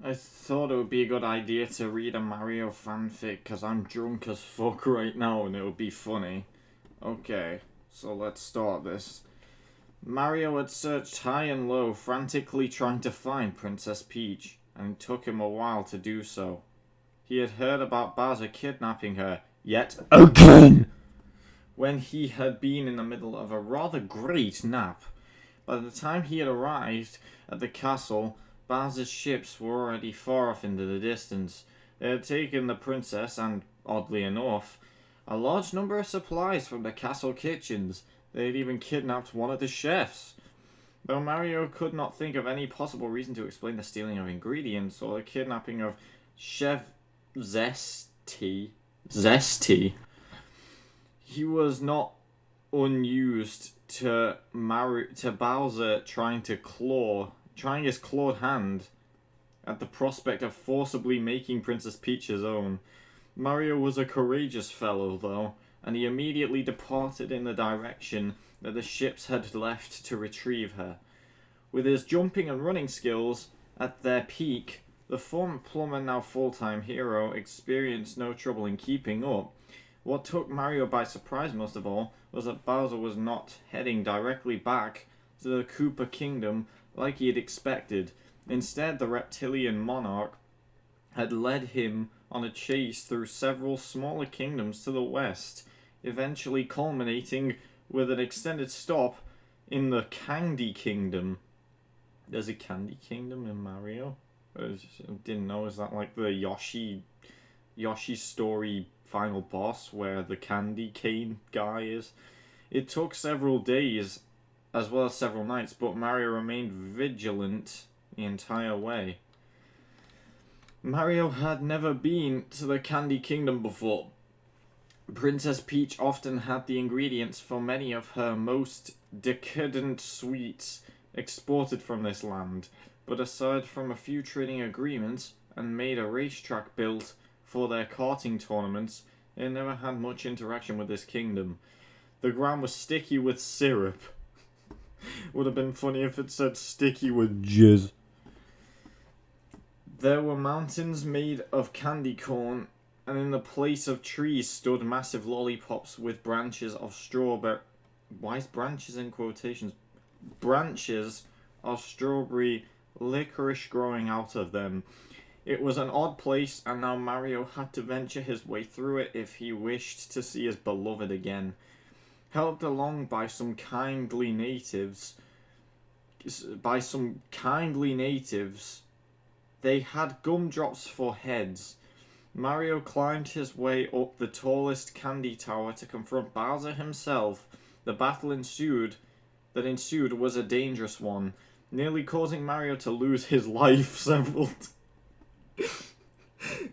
I thought it would be a good idea to read a Mario fanfic because I'm drunk as fuck right now and it would be funny. Okay, so let's start this. Mario had searched high and low, frantically trying to find Princess Peach, and it took him a while to do so. He had heard about Bowser kidnapping her, yet again, when he had been in the middle of a rather great nap. By the time he had arrived at the castle, Bowser's ships were already far off into the distance. They had taken the princess and, oddly enough, a large number of supplies from the castle kitchens. They had even kidnapped one of the chefs. Though Mario could not think of any possible reason to explain the stealing of ingredients or the kidnapping of Chef Zesty, he was not unused to Bowser trying his clawed hand at the prospect of forcibly making Princess Peach his own. Mario was a courageous fellow, though, and he immediately departed in the direction that the ships had left to retrieve her. With his jumping and running skills at their peak, the former plumber, now full-time hero, experienced no trouble in keeping up. What took Mario by surprise most of all was that Bowser was not heading directly back to the Koopa Kingdom like he had expected. Instead, the reptilian monarch had led him on a chase through several smaller kingdoms to the west, eventually culminating with an extended stop in the Candy Kingdom. There's a Candy Kingdom in Mario? I didn't know. Is that like the Yoshi story final boss where the candy cane guy is? It took several days as well as several nights, but Mario remained vigilant the entire way. Mario had never been to the Candy Kingdom before. Princess Peach often had the ingredients for many of her most decadent sweets exported from this land, but aside from a few trading agreements and made a racetrack built for their karting tournaments, they never had much interaction with this kingdom. The ground was sticky with syrup. Would have been funny if it said sticky with jizz. There were mountains made of candy corn, and in the place of trees stood massive lollipops with branches of strawberry... Why is branches in quotations? Branches of strawberry licorice growing out of them. It was an odd place, and now Mario had to venture his way through it if he wished to see his beloved again. Helped along by some kindly natives, they had gumdrops for heads. Mario climbed his way up the tallest candy tower to confront Bowser himself. The battle that ensued was a dangerous one, nearly causing Mario to lose his life several times.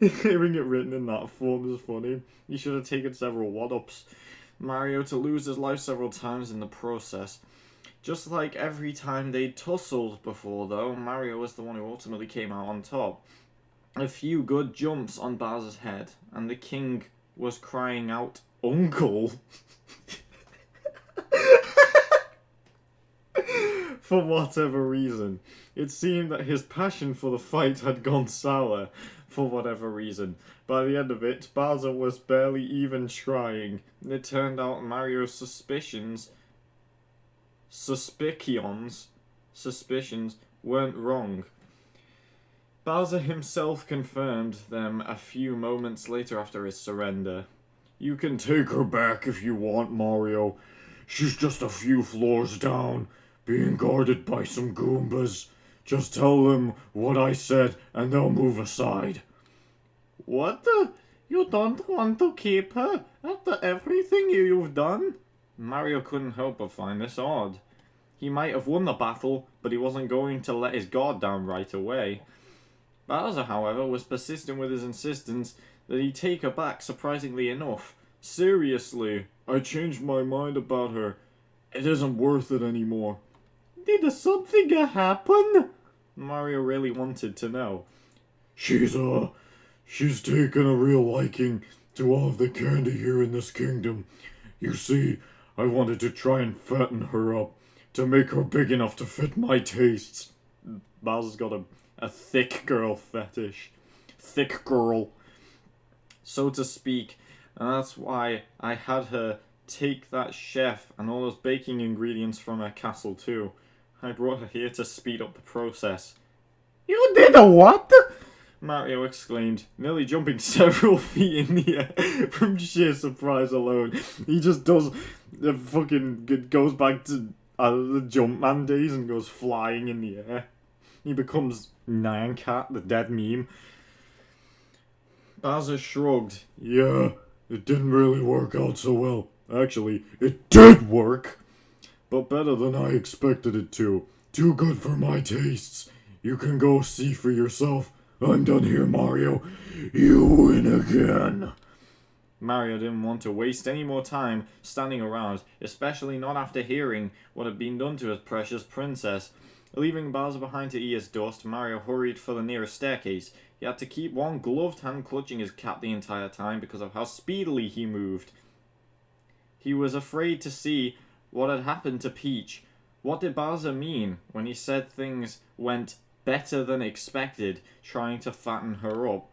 Hearing it written in that form is funny. He should have taken several one-ups. Mario to lose his life several times in the process. Just like every time they'd tussled before, though, Mario was the one who ultimately came out on top. A few good jumps on Bowser's head, and the king was crying out, "Uncle!" For whatever reason. It seemed that his passion for the fight had gone sour, for whatever reason. By the end of it, Bowser was barely even trying. It turned out Mario's suspicions weren't wrong. Bowser himself confirmed them a few moments later after his surrender. "You can take her back if you want, Mario. She's just a few floors down, being guarded by some Goombas. Just tell them what I said and they'll move aside." "What? You don't want to keep her after everything you've done?" Mario couldn't help but find this odd. He might have won the battle, but he wasn't going to let his guard down right away. Bowser, however, was persistent with his insistence that he take her back, surprisingly enough. "Seriously, I changed my mind about her. It isn't worth it anymore." "Did something happen?" Mario really wanted to know. She's taken a real liking to all of the candy here in this kingdom. You see, I wanted to try and fatten her up, to make her big enough to fit my tastes." Bowser's got a A thick girl fetish. Thick girl, so to speak. And that's why I had her take that chef and all those baking ingredients from her castle too. I brought her here to speed up the process. You did a what? Mario exclaimed, nearly jumping several feet in the air from sheer surprise alone. He just does the fucking, goes back to the Jumpman days and goes flying in the air. He becomes Nyan Cat, the dead meme. Bowser shrugged. Yeah, it didn't really work out so well. Actually, it did work, but better than I expected it to. Too good for my tastes. You can go see for yourself. I'm done here, Mario. You win again. Mario didn't want to waste any more time standing around, especially not after hearing what had been done to his precious princess. Leaving Bowser behind to eat his dust, Mario hurried for the nearest staircase. He had to keep one gloved hand clutching his cap the entire time because of how speedily he moved. He was afraid to see what had happened to Peach. What did Bowser mean when he said things went better than expected, trying to fatten her up?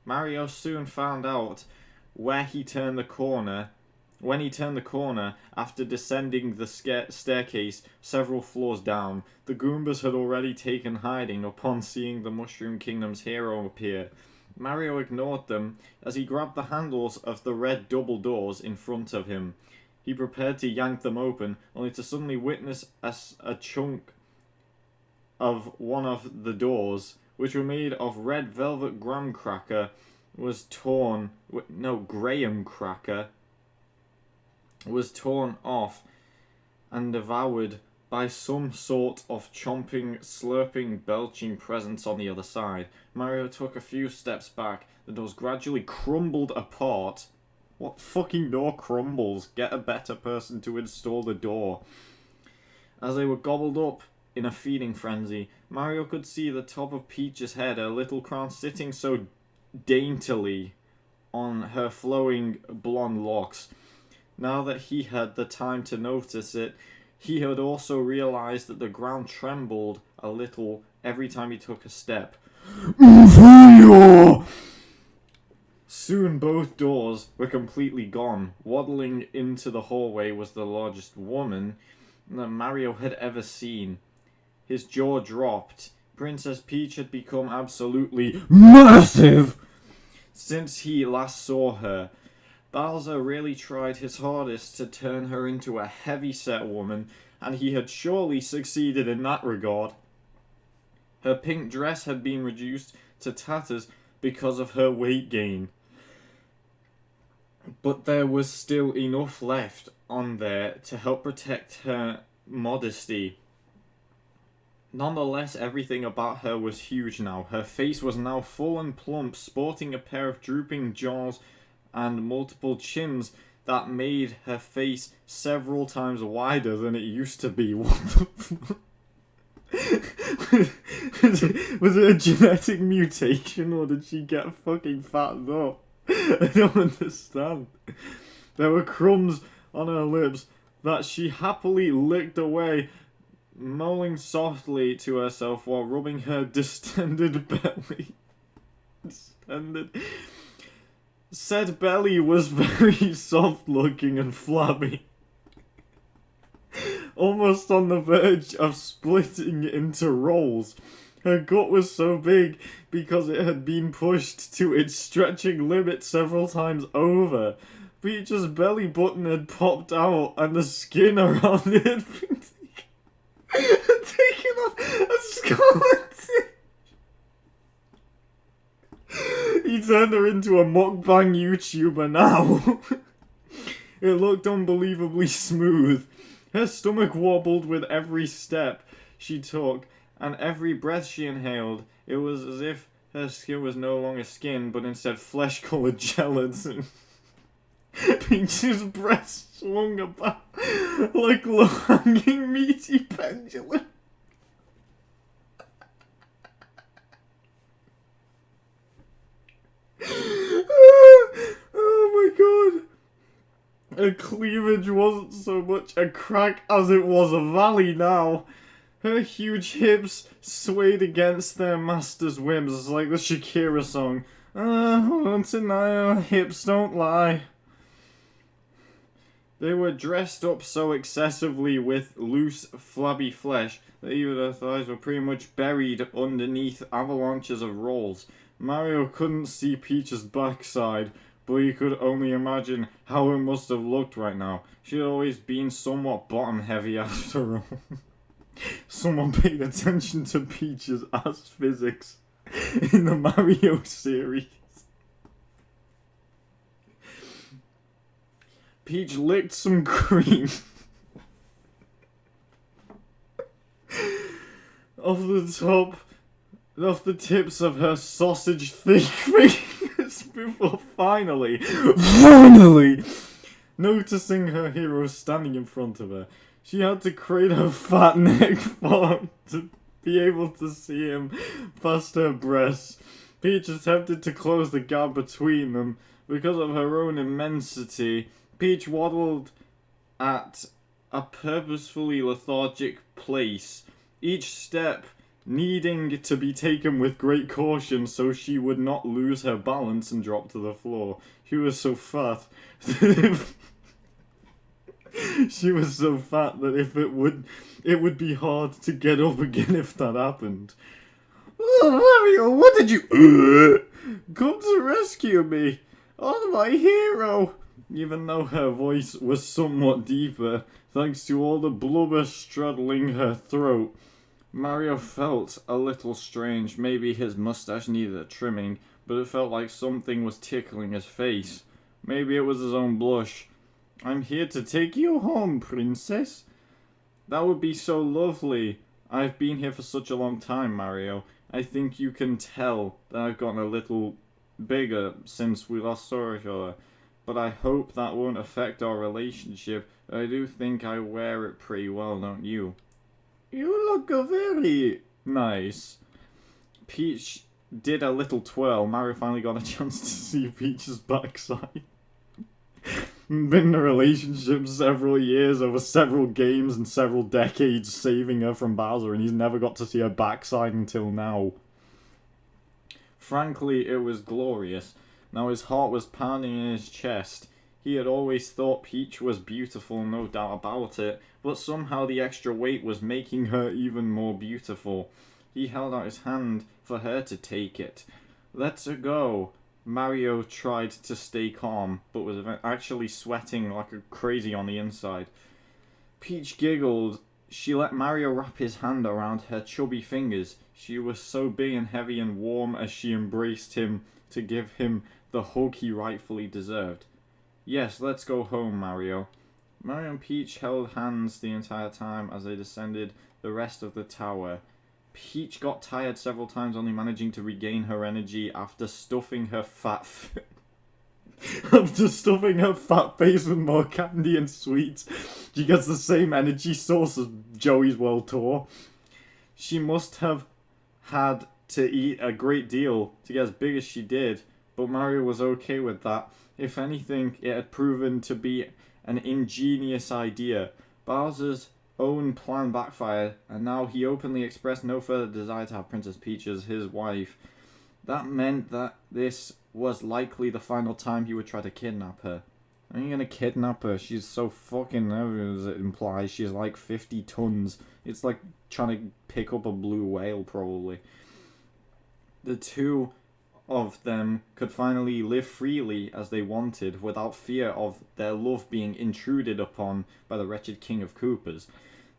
Mario soon found out when he turned the corner after descending the staircase several floors down. The Goombas had already taken hiding upon seeing the Mushroom Kingdom's hero appear. Mario ignored them as he grabbed the handles of the red double doors in front of him. He prepared to yank them open, only to suddenly witness a chunk of one of the doors, which were made of red velvet graham cracker, was torn off and devoured by some sort of chomping, slurping, belching presence on the other side. Mario took a few steps back. The doors gradually crumbled apart. What fucking door crumbles? Get a better person to install the door. As they were gobbled up in a feeding frenzy, Mario could see the top of Peach's head, her little crown sitting so daintily on her flowing blonde locks. Now that he had the time to notice it, he had also realized that the ground trembled a little every time he took a step. Soon both doors were completely gone. Waddling into the hallway was the largest woman that Mario had ever seen. His jaw dropped. Princess Peach had become absolutely massive since he last saw her. Bowser really tried his hardest to turn her into a heavy-set woman, and he had surely succeeded in that regard. Her pink dress had been reduced to tatters because of her weight gain, but there was still enough left on there to help protect her modesty. Nonetheless, everything about her was huge now. Her face was now full and plump, sporting a pair of drooping jaws and multiple chins that made her face several times wider than it used to be. What the fuck? Was it a genetic mutation, or did she get fucking fattened up? I don't understand. There were crumbs on her lips that she happily licked away, moaning softly to herself while rubbing her distended belly. Said belly was very soft looking and flabby, almost on the verge of splitting into rolls. Her gut was so big because it had been pushed to its stretching limit several times over. Peach's belly button had popped out and the skin around it had been taken off a skeleton. He turned her into a mukbang YouTuber now. It looked unbelievably smooth. Her stomach wobbled with every step she took, and every breath she inhaled. It was as if her skin was no longer skin, but instead flesh-coloured gelatin. Peach's breast swung about like low-hanging meaty pendulum. Oh my god. Her cleavage wasn't so much a crack as it was a valley now. Her huge hips swayed against their master's whims. It's like the Shakira song. Tonight her hips don't lie. They were dressed up so excessively with loose, flabby flesh that even their thighs were pretty much buried underneath avalanches of rolls. Mario couldn't see Peach's backside, but he could only imagine how it must have looked right now. She had always been somewhat bottom-heavy after all. Someone paid attention to Peach's ass physics in the Mario series. Peach licked some cream off the tips of her sausage thick fingers before finally noticing her hero standing in front of her. She had to crane her fat neck forward to be able to see him past her breasts. Peach attempted to close the gap between them. Because of her own immensity, Peach waddled at a purposefully lethargic pace, each step needing to be taken with great caution so she would not lose her balance and drop to the floor. She was so fat she was so fat that it would be hard to get up again if that happened. Oh, Mario, what did you come to rescue me? Oh, my hero! Even though her voice was somewhat deeper, thanks to all the blubber straddling her throat, Mario felt a little strange. Maybe his mustache needed a trimming, but it felt like something was tickling his face. Maybe it was his own blush. I'm here to take you home, princess. That would be so lovely. I've been here for such a long time, Mario. I think you can tell that I've gotten a little bigger since we last saw each other. But I hope that won't affect our relationship. I do think I wear it pretty well, don't you? You look very nice. Peach did a little twirl. Mario finally got a chance to see Peach's backside. Been in a relationship several years, over several games and several decades, saving her from Bowser, and he's never got to see her backside until now. Frankly, it was glorious. Now his heart was pounding in his chest. He had always thought Peach was beautiful, no doubt about it, but somehow the extra weight was making her even more beautiful. He held out his hand for her to take it. Let's go. Mario tried to stay calm, but was actually sweating like a crazy on the inside. Peach giggled. She let Mario wrap his hand around her chubby fingers. She was so big and heavy and warm as she embraced him to give him the hug he rightfully deserved. Yes, let's go home, Mario. Mario and Peach held hands the entire time as they descended the rest of the tower. Peach got tired several times, only managing to regain her energy after stuffing her fat face with more candy and sweets. She gets the same energy source as Joey's World Tour. She must have had to eat a great deal to get as big as she did, but Mario was okay with that. If anything, it had proven to be an ingenious idea. Bowser's own plan backfired, and now he openly expressed no further desire to have Princess Peach as his wife. That meant that this was likely the final time he would try to kidnap her. Are you gonna kidnap her? She's so fucking heavy, as it implies. She's like 50 tons. It's like trying to pick up a blue whale, probably. The two of them could finally live freely as they wanted, without fear of their love being intruded upon by the wretched King of Koopas.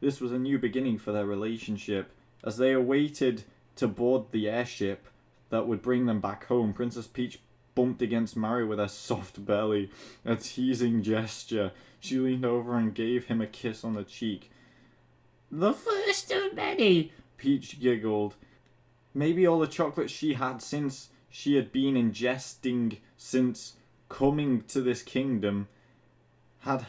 This was a new beginning for their relationship. As they awaited to board the airship that would bring them back home, Princess Peach bumped against Mario with her soft belly, a teasing gesture. She leaned over and gave him a kiss on the cheek. The first of many, Peach giggled. Maybe all the chocolate she had since she had been ingesting since coming to this kingdom had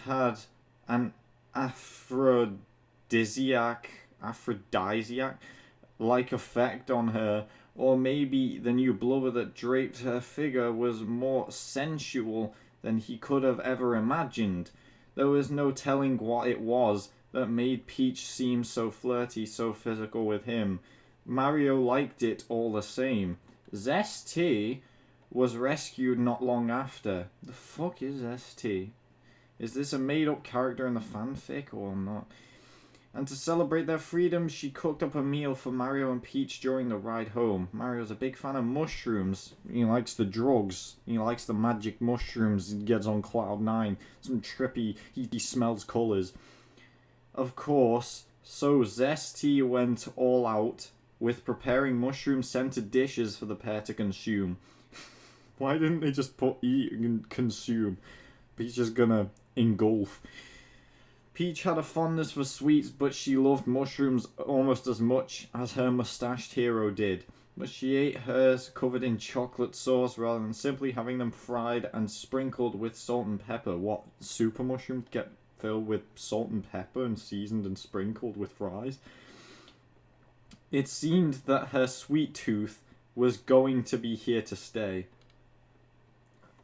an aphrodisiac-like effect on her, or maybe the new blubber that draped her figure was more sensual than he could have ever imagined. There was no telling what it was that made Peach seem so flirty, so physical with him. Mario liked it all the same. Zesty was rescued not long after. The fuck is Zesty? Is this a made-up character in the fanfic or not? And to celebrate their freedom, she cooked up a meal for Mario and Peach during the ride home. Mario's a big fan of mushrooms. He likes the drugs. He likes the magic mushrooms. He gets on cloud 9. Some trippy, he smells colours. Of course, so Zesty went all out with preparing mushroom-scented dishes for the pair to consume. Why didn't they just put eat and consume? Peach is gonna engulf. Peach had a fondness for sweets, but she loved mushrooms almost as much as her mustached hero did. But she ate hers covered in chocolate sauce rather than simply having them fried and sprinkled with salt and pepper. What, super mushrooms get filled with salt and pepper and seasoned and sprinkled with fries? It seemed that her sweet tooth was going to be here to stay.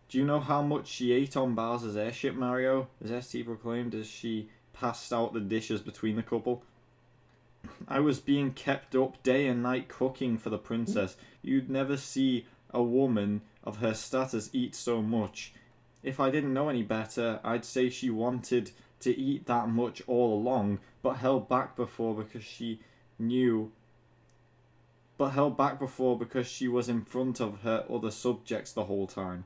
Do you know how much she ate on Bowser's airship, Mario? Zesty proclaimed as she passed out the dishes between the couple. I was being kept up day and night cooking for the princess. You'd never see a woman of her status eat so much. If I didn't know any better, I'd say she wanted to eat that much all along, but held back before because she was in front of her other subjects the whole time.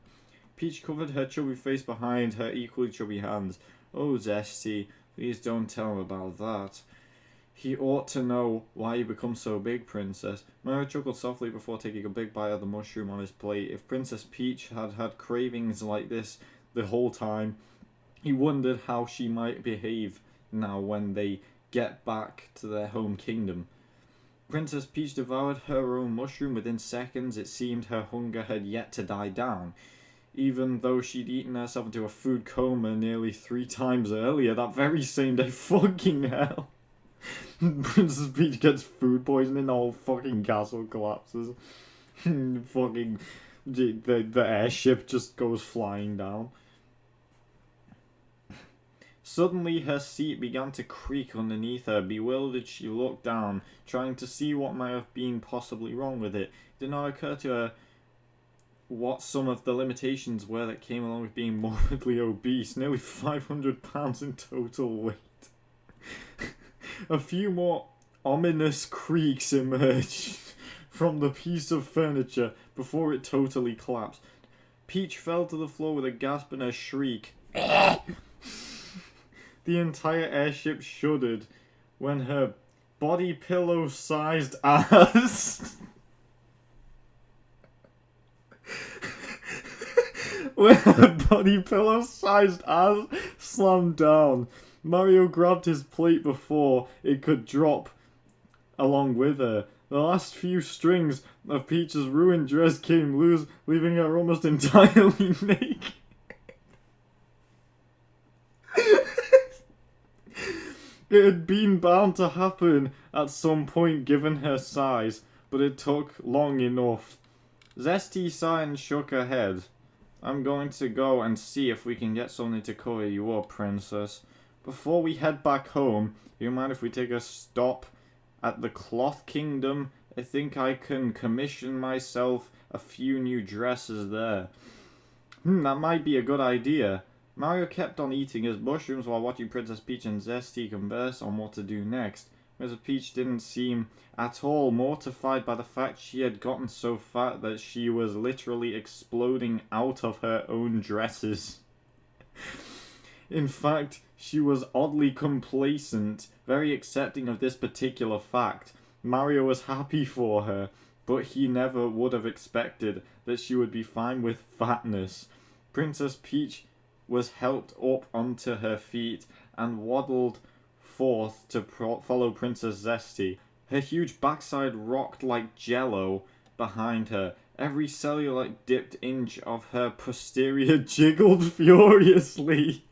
Peach covered her chubby face behind her equally chubby hands. Oh, Zesty, please don't tell him about that. He ought to know why you become so big, Princess. Mario chuckled softly before taking a big bite of the mushroom on his plate. If Princess Peach had had cravings like this the whole time, he wondered how she might behave now when they get back to their home kingdom. Princess Peach devoured her own mushroom within seconds. It seemed her hunger had yet to die down, even though she'd eaten herself into a food coma nearly 3 times earlier that very same day. Fucking hell. Princess Peach gets food poisoning, the whole fucking castle collapses. Fucking the airship just goes flying down. Suddenly her seat began to creak underneath her. Bewildered, she looked down, trying to see what might have been possibly wrong with it. It did not occur to her what some of the limitations were that came along with being morbidly obese. Nearly 500 pounds in total weight. A few more ominous creaks emerged from the piece of furniture before it totally collapsed. Peach fell to the floor with a gasp and a shriek. The entire airship shuddered when her body pillow-sized ass when her body pillow-sized ass slammed down. Mario grabbed his plate before it could drop along with her. The last few strings of Peach's ruined dress came loose, leaving her almost entirely naked. It had been bound to happen at some point given her size, but it took long enough. Zesty sighed and shook her head. I'm going to go and see if we can get something to cover you up, Princess. Before we head back home, do you mind if we take a stop at the Cloth Kingdom? I think I can commission myself a few new dresses there. That might be a good idea. Mario kept on eating his mushrooms while watching Princess Peach and Zesty converse on what to do next. Princess Peach didn't seem at all mortified by the fact she had gotten so fat that she was literally exploding out of her own dresses. In fact, she was oddly complacent, very accepting of this particular fact. Mario was happy for her, but he never would have expected that she would be fine with fatness. Princess Peach was helped up onto her feet and waddled forth to follow Princess Zesty. Her huge backside rocked like jello behind her. Every cellulite dipped inch of her posterior jiggled furiously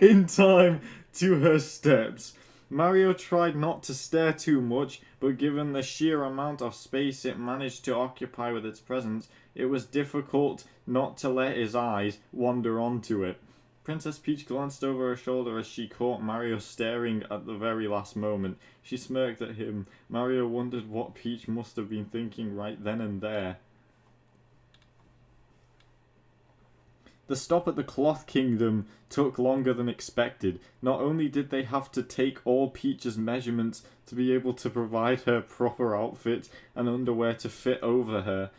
in time to her steps. Mario tried not to stare too much, but given the sheer amount of space it managed to occupy with its presence, it was difficult not to let his eyes wander onto it. Princess Peach glanced over her shoulder as she caught Mario staring at the very last moment. She smirked at him. Mario wondered what Peach must have been thinking right then and there. The stop at the Cloth Kingdom took longer than expected. Not only did they have to take all Peach's measurements to be able to provide her proper outfit and underwear to fit over her,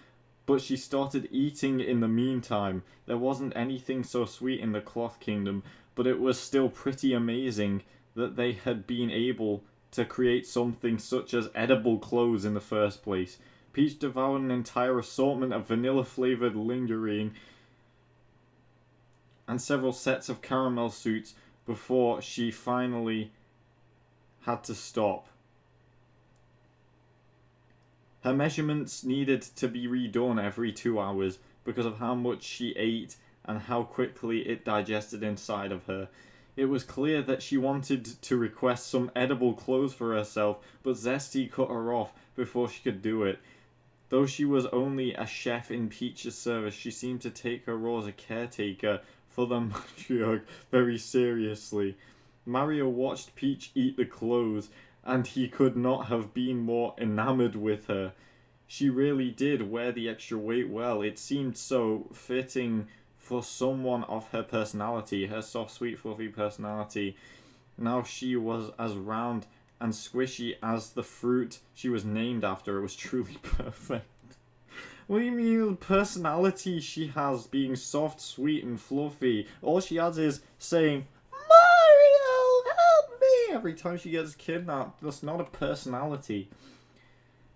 but she started eating in the meantime. There wasn't anything so sweet in the Cloth Kingdom, but it was still pretty amazing that they had been able to create something such as edible clothes in the first place. Peach devoured an entire assortment of vanilla-flavoured lingerie and several sets of caramel suits before she finally had to stop. Her measurements needed to be redone every 2 hours because of how much she ate and how quickly it digested inside of her. It was clear that she wanted to request some edible clothes for herself, but Zesty cut her off before she could do it. Though she was only a chef in Peach's service, she seemed to take her role as a caretaker for the matriarch very seriously. Mario watched Peach eat the clothes, and he could not have been more enamored with her. She really did wear the extra weight well. It seemed so fitting for someone of her personality, her soft, sweet, fluffy personality. Now she was as round and squishy as the fruit she was named after. It was truly perfect. What do you mean the personality she has being soft, sweet, and fluffy? All she has is saying, Mario, help me! Every time she gets kidnapped. That's not a personality.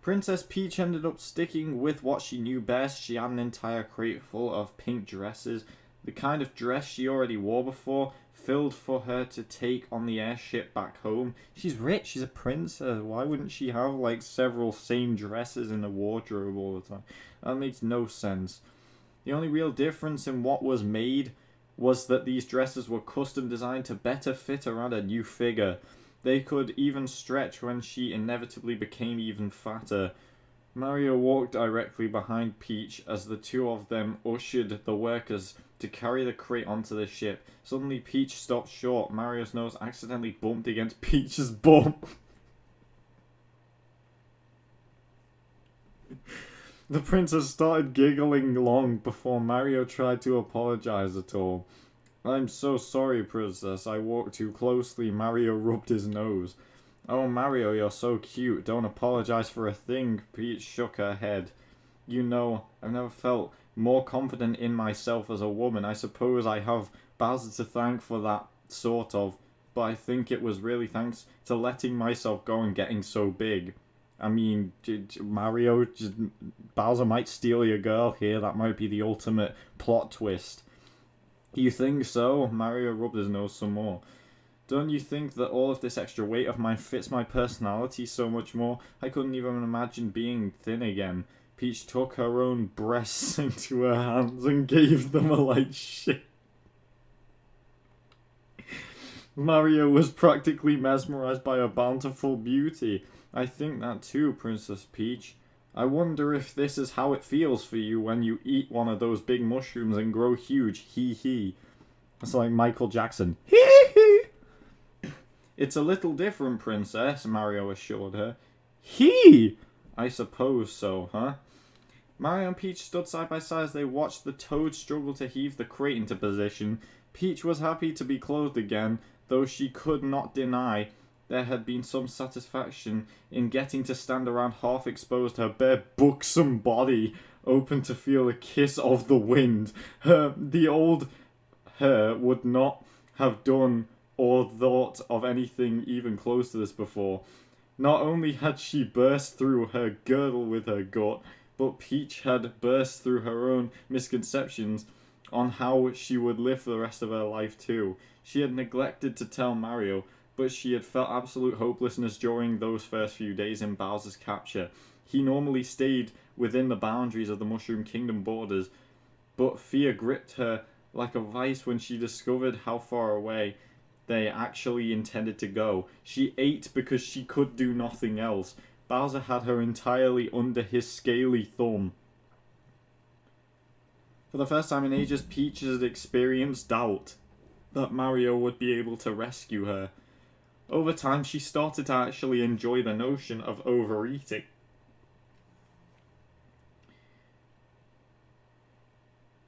Princess Peach ended up sticking with what she knew best. She had an entire crate full of pink dresses. The kind of dress she already wore before, filled for her to take on the airship back home. She's rich, she's a princess. Why wouldn't she have like several same dresses in the wardrobe all the time? That makes no sense. The only real difference in what was made was that these dresses were custom designed to better fit around a new figure. They could even stretch when she inevitably became even fatter. Mario walked directly behind Peach as the two of them ushered the workers to carry the crate onto the ship. Suddenly Peach stopped short. Mario's nose accidentally bumped against Peach's bum. The princess started giggling long before Mario tried to apologize at all. I'm so sorry, princess. I walked too closely. Mario rubbed his nose. Oh, Mario, you're so cute. Don't apologize for a thing. Peach shook her head. You know, I've never felt more confident in myself as a woman. I suppose I have Bowser to thank for that, sort of. But I think it was really thanks to letting myself go and getting so big. I mean, Mario, Bowser might steal your girl here. That might be the ultimate plot twist. You think so? Mario rubbed his nose some more. Don't you think that all of this extra weight of mine fits my personality so much more? I couldn't even imagine being thin again. Peach took her own breasts into her hands and gave them a light shake. Mario was practically mesmerized by her bountiful beauty. I think that too, Princess Peach. I wonder if this is how it feels for you when you eat one of those big mushrooms and grow huge. Hee hee. That's like Michael Jackson. Hee hee. It's a little different, Princess, Mario assured her. Hee! I suppose so, huh? Mario and Peach stood side by side as they watched the Toad struggle to heave the crate into position. Peach was happy to be clothed again, though she could not deny there had been some satisfaction in getting to stand around half exposed, her bare buxom body open to feel a kiss of the wind. The old her would not have done or thought of anything even close to this before. Not only had she burst through her girdle with her gut, but Peach had burst through her own misconceptions on how she would live for the rest of her life too. She had neglected to tell Mario, but she had felt absolute hopelessness during those first few days in Bowser's capture. He normally stayed within the boundaries of the Mushroom Kingdom borders, but fear gripped her like a vice when she discovered how far away they actually intended to go. She ate because she could do nothing else. Bowser had her entirely under his scaly thumb. For the first time in ages, Peach had experienced doubt. that Mario would be able to rescue her. Over time, she started to actually enjoy the notion of overeating.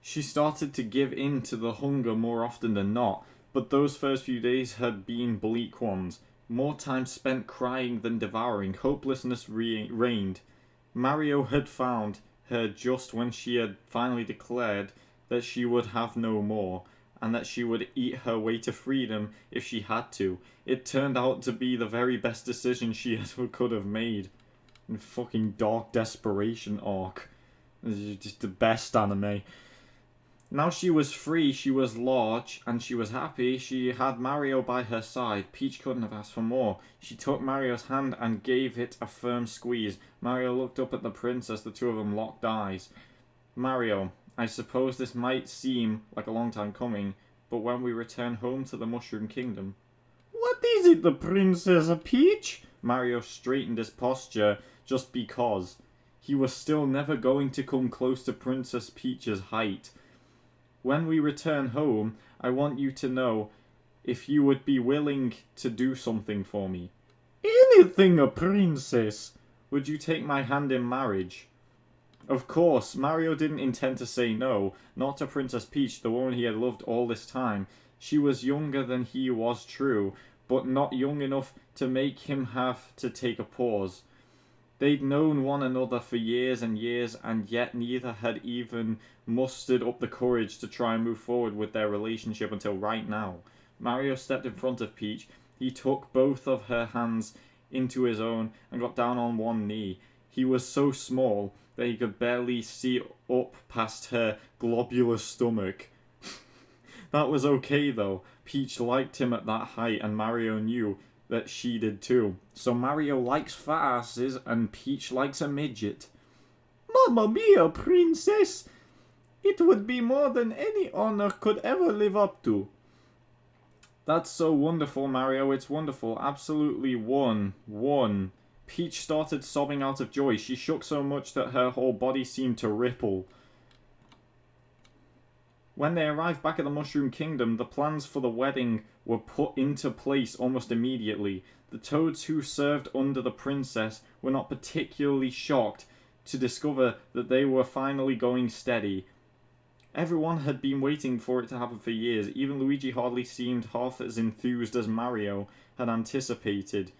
She started to give in to the hunger more often than not, but those first few days had been bleak ones. More time spent crying than devouring, hopelessness reigned. Mario had found her just when she had finally declared that she would have no more, and that she would eat her way to freedom if she had to. It turned out to be the very best decision she could have made. In fucking Dark Desperation arc. This is just the best anime. Now she was free, she was large, and she was happy. She had Mario by her side. Peach couldn't have asked for more. She took Mario's hand and gave it a firm squeeze. Mario looked up at the princess. The two of them locked eyes. Mario, I suppose this might seem like a long time coming, but when we return home to the Mushroom Kingdom... What is it, the Princess Peach? Mario straightened his posture just because. He was still never going to come close to Princess Peach's height. When we return home, I want you to know if you would be willing to do something for me. Anything, a princess. Would you take my hand in marriage? Of course, Mario didn't intend to say no, not to Princess Peach, the woman he had loved all this time. She was younger than he was, true, but not young enough to make him have to take a pause. They'd known one another for years, and yet neither had even mustered up the courage to try and move forward with their relationship until right now. Mario stepped in front of Peach. He took both of her hands into his own and got down on one knee. He was so small that he could barely see up past her globular stomach. That was okay though. Peach liked him at that height, and Mario knew that she did too. So Mario likes fat asses and Peach likes a midget. Mamma mia, princess! It would be more than any honor could ever live up to. That's so wonderful, Mario. It's wonderful. Absolutely one. Peach started sobbing out of joy. She shook so much that her whole body seemed to ripple. When they arrived back at the Mushroom Kingdom, the plans for the wedding were put into place almost immediately. The toads who served under the princess were not particularly shocked to discover that they were finally going steady. Everyone had been waiting for it to happen for years. Even Luigi hardly seemed half as enthused as Mario had anticipated.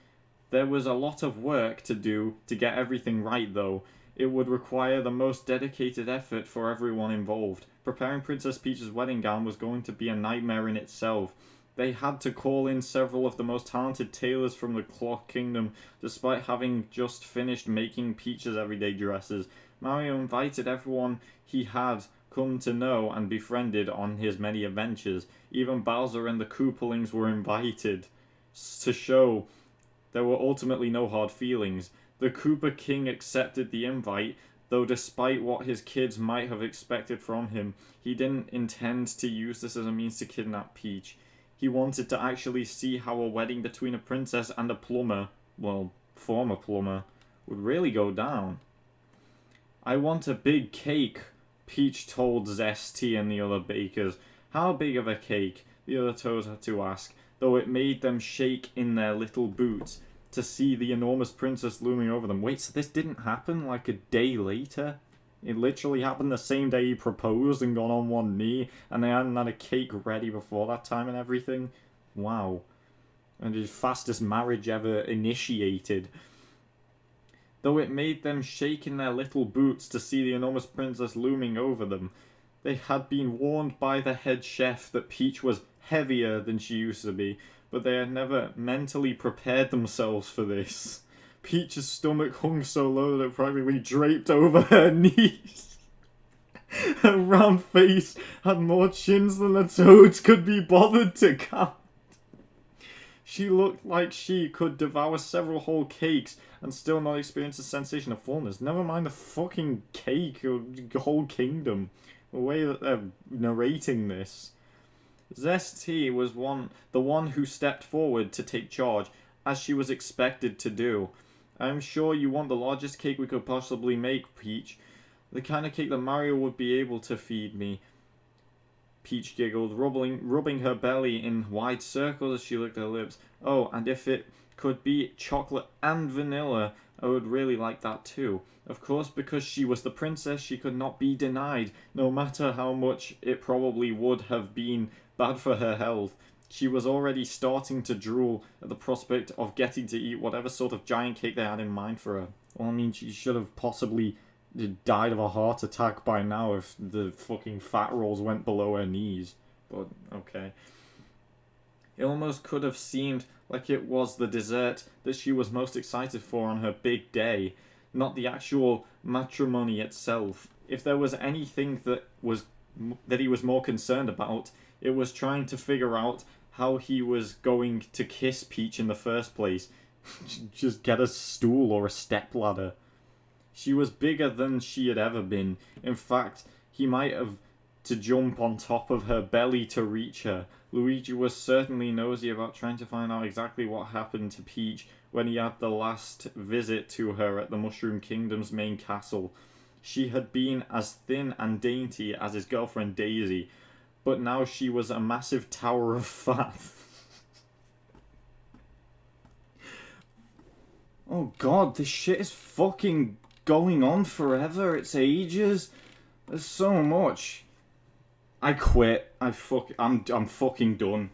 There was a lot of work to do to get everything right though. It would require the most dedicated effort for everyone involved. Preparing Princess Peach's wedding gown was going to be a nightmare in itself. They had to call in several of the most talented tailors from the Clock Kingdom, despite having just finished making Peach's everyday dresses. Mario invited everyone he had come to know and befriended on his many adventures. Even Bowser and the Koopalings were invited to show there were ultimately no hard feelings. The Koopa King accepted the invite, though despite what his kids might have expected from him, he didn't intend to use this as a means to kidnap Peach. He wanted to actually see how a wedding between a princess and a plumber, well, former plumber, would really go down. I want a big cake, Peach told Zesty and the other bakers. How big of a cake? The other toads had to ask, though it made them shake in their little boots to see the enormous princess looming over them. Wait, so this didn't happen like a day later? It literally happened the same day he proposed and got on one knee, and they hadn't had a cake ready before that time and everything? Wow. And his fastest marriage ever initiated. Though it made them shake in their little boots to see the enormous princess looming over them, they had been warned by the head chef that Peach was heavier than she used to be, but they had never mentally prepared themselves for this. Peach's stomach hung so low that it practically draped over her knees. Her round face had more chins than the toads could be bothered to count. She looked like she could devour several whole cakes and still not experience a sensation of fullness. Never mind the fucking cake or whole kingdom. The way that they're narrating this. Zesty was the one who stepped forward to take charge, as she was expected to do. I'm sure you want the largest cake we could possibly make, Peach. The kind of cake that Mario would be able to feed me. Peach giggled, rubbing her belly in wide circles as she licked her lips. Oh, and if it could be chocolate and vanilla, I would really like that too. Of course, because she was the princess, she could not be denied, no matter how much it probably would have been bad for her health. She was already starting to drool at the prospect of getting to eat whatever sort of giant cake they had in mind for her. Well, I mean, she should have possibly died of a heart attack by now if the fucking fat rolls went below her knees. But, okay. It almost could have seemed like it was the dessert that she was most excited for on her big day, not the actual matrimony itself. If there was anything that he was more concerned about, it was trying to figure out how he was going to kiss Peach in the first place. Just get a stool or a stepladder. She was bigger than she had ever been. In fact, he might have to jump on top of her belly to reach her. Luigi was certainly nosy about trying to find out exactly what happened to Peach when he had the last visit to her at the Mushroom Kingdom's main castle. She had been as thin and dainty as his girlfriend Daisy, but now she was a massive tower of fat. Oh god, this shit is fucking going on forever. It's ages. There's so much. I quit. I'm fucking done.